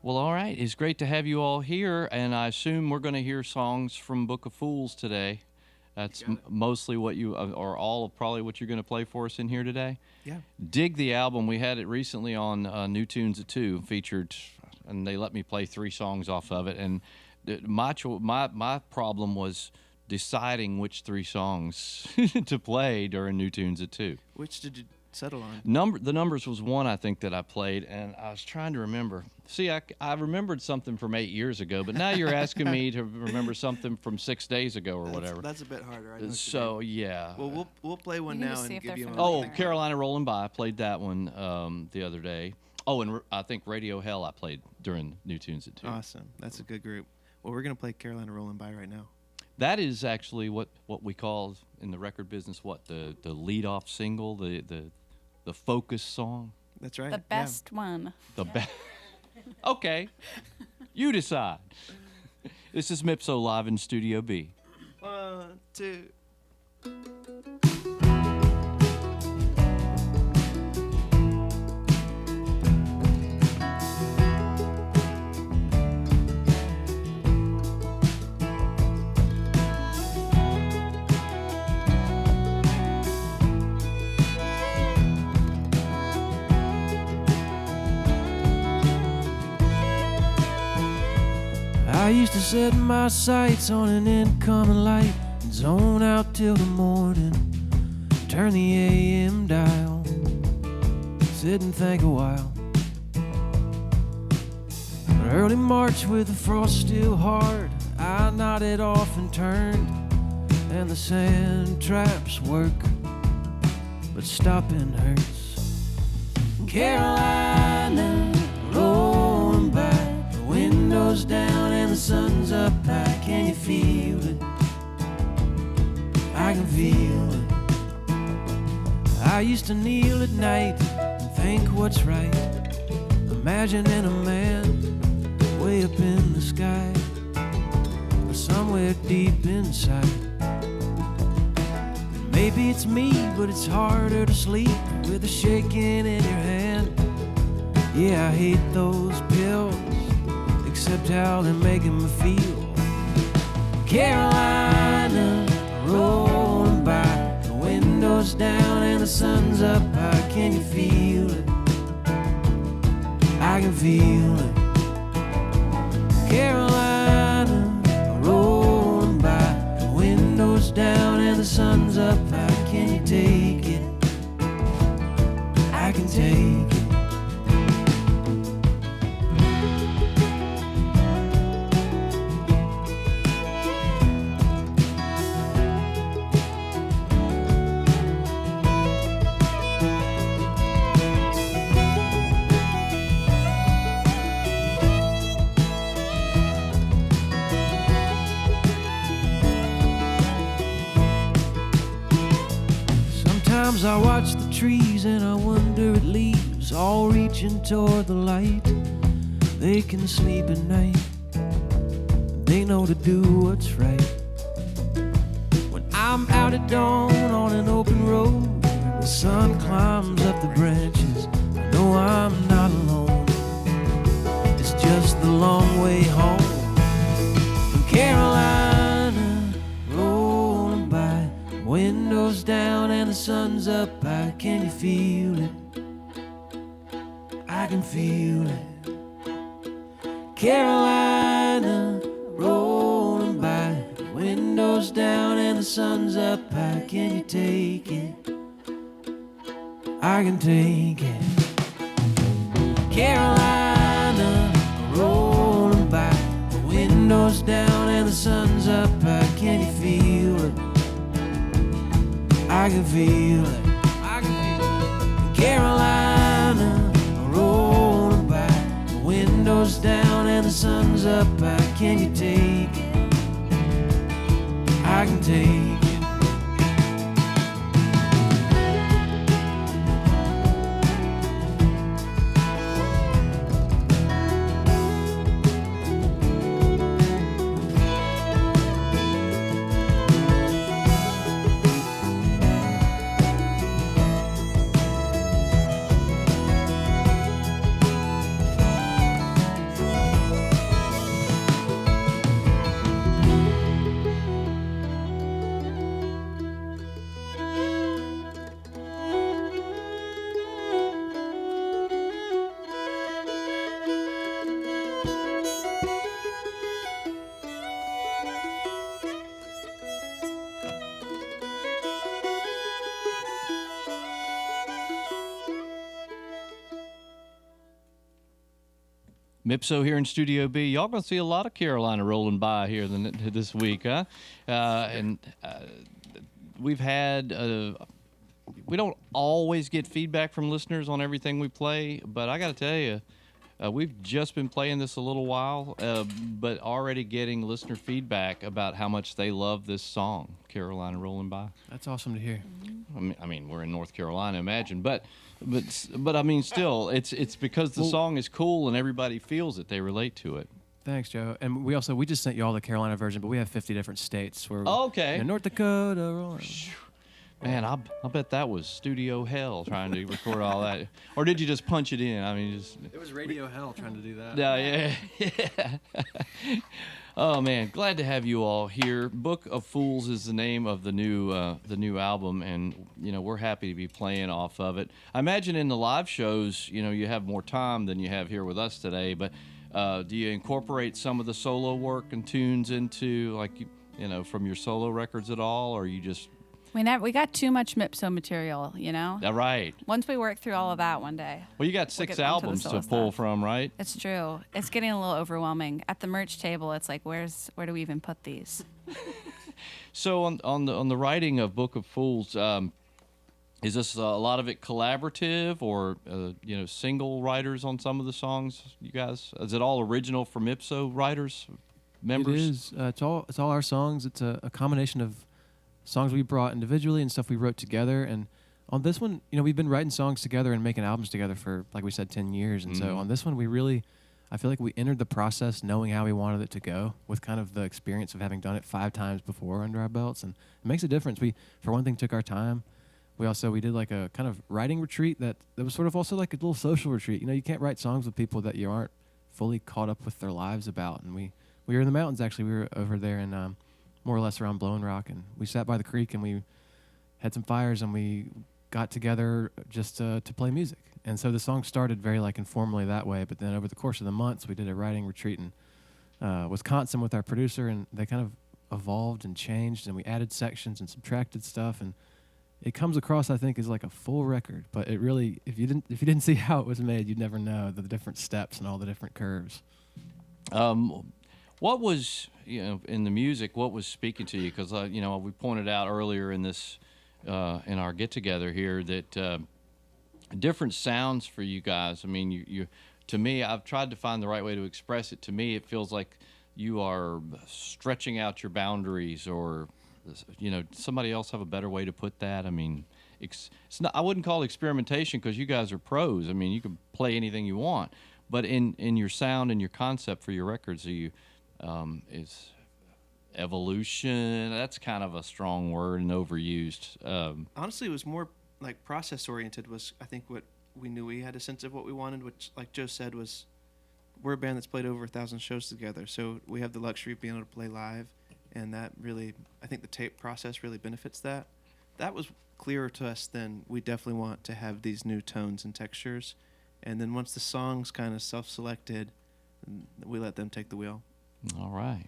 Well, all right. It's great to have you all here, and I assume we're going to hear songs from Book of Fools today. That's mostly what you, or all of probably what you're going to play for us in here today. Yeah. Dig the album. We had it recently on New Tunes at 2, featured, and they let me play 3 songs off of it. And my problem was deciding which 3 songs to play during New Tunes at 2. Which did you settle on? The Numbers was one, I think, that I played, and I was trying to remember. See, I remembered something from 8 years ago, but now you're asking me to remember something from 6 days ago or whatever. That's a bit harder. I know So, yeah. Well, we'll play one now and give you a Oh, Carolina Rollin' By. I played that one the other day. Oh, and I think Radio Hell I played during New Tunes at 2. Awesome. That's a good group. Well, we're going to play Carolina Rollin' By right now. That is actually what we call in the record business the lead-off single, the focus song. That's right. The best one. The best. Okay. You decide. This is Mipso live in Studio B. 1, 2. I used to set my sights on an incoming light and zone out till the morning. Turn the AM dial, sit and think a while. But early March with the frost still hard, I nodded off and turned, and the sand traps work, but stopping hurts. Carolina, rolling back, the windows down and the sun's up high. Can you feel it? I can feel it. I used to kneel at night and think what's right, imagining a man way up in the sky or somewhere deep inside. Maybe it's me, but it's harder to sleep with a shaking in your hand. Yeah, I hate those pills, except how they're making me feel. Carolina, rolling by, the windows down and the sun's up high. Can you feel it? I can feel it. Carolina, rolling by, the windows down and the sun's up high. Can you take it? I can take it. Sometimes I watch the trees and I wonder at leaves all reaching toward the light. They can sleep at night, they know to do what's right. When I'm out at dawn on an open road, the sun climbs up the branches, I know I'm not alone. It's just the long way home from Carolina, rolling by, windows down and the sun's up high. Can you feel it? I can feel it. Carolina, rolling by, windows down and the sun's up high. Can you take it? I can take it. Carolina, rolling by, the windows down and the sun's up high. Can you feel it? I can feel it. I can feel it. Carolina, rolling by, the windows down and the sun's up high. Can you take it? I can take it. Mipso here in Studio B. Y'all gonna see a lot of Carolina rolling by here this week, huh? And we've had. We don't always get feedback from listeners on everything we play, but I got to tell you, we've just been playing this a little while, but already getting listener feedback about how much they love this song, Carolina Rolling By. That's awesome to hear. I mean, we're in North Carolina, imagine, but I mean, still, it's because the song is cool and everybody feels it. They relate to it. Thanks, Joe. And we just sent you all the Carolina version, but we have 50 different states. Where okay. North Dakota, rolling. Man, I bet that was studio hell trying to record all that. Or did you just punch it in? I mean, it was radio hell trying to do that. Yeah. Oh man, glad to have you all here. Book of Fools is the name of the new album, and we're happy to be playing off of it. I imagine in the live shows, you have more time than you have here with us today. But do you incorporate some of the solo work and tunes into from your solo records at all, or you just We got too much Mipso material, All right. Once we work through all of that one day. Well, you got 6 albums to pull from, right? It's true. It's getting a little overwhelming. At the merch table, it's like, where do we even put these? So on the writing of Book of Fools, is this a lot of it collaborative or single writers on some of the songs? You guys, is it all original from Mipso writers, members? It is. It's all our songs. It's a combination of songs we brought individually and stuff we wrote together. And on this one, we've been writing songs together and making albums together for, like we said, 10 years. And so on this one, I feel like we entered the process knowing how we wanted it to go, with kind of the experience of having done it 5 times before under our belts. And it makes a difference. We, for one thing, took our time. We did like a kind of writing retreat that was sort of also like a little social retreat. You can't write songs with people that you aren't fully caught up with their lives about. And we were in the mountains, actually. We were over there in more or less around Blowing Rock, and we sat by the creek and we had some fires and we got together just to play music. And so the song started very informally that way, but then over the course of the months we did a writing retreat in Wisconsin with our producer, and they kind of evolved and changed, and we added sections and subtracted stuff, and it comes across, I think, as like a full record. But it really, if you didn't see how it was made, you'd never know the different steps and all the different curves. What was, in the music, what was speaking to you? Because, we pointed out earlier in this, in our get-together here, that different sounds for you guys. I mean, you to me, I've tried to find the right way to express it. To me, it feels like you are stretching out your boundaries, or, somebody else have a better way to put that? I mean, it's not, I wouldn't call it experimentation, because you guys are pros. I mean, you can play anything you want. But in your sound and your concept for your records, is evolution. That's kind of a strong word and overused. Honestly, it was more like process oriented. Was, I think, what we knew. We had a sense of what we wanted, which, like Joe said, was we're a band that's played over 1,000 shows together, so we have the luxury of being able to play live, and that really, I think the tape process really benefits that. That was clearer to us than we definitely want to have these new tones and textures. And then once the song's kind of self-selected, we let them take the wheel. All right.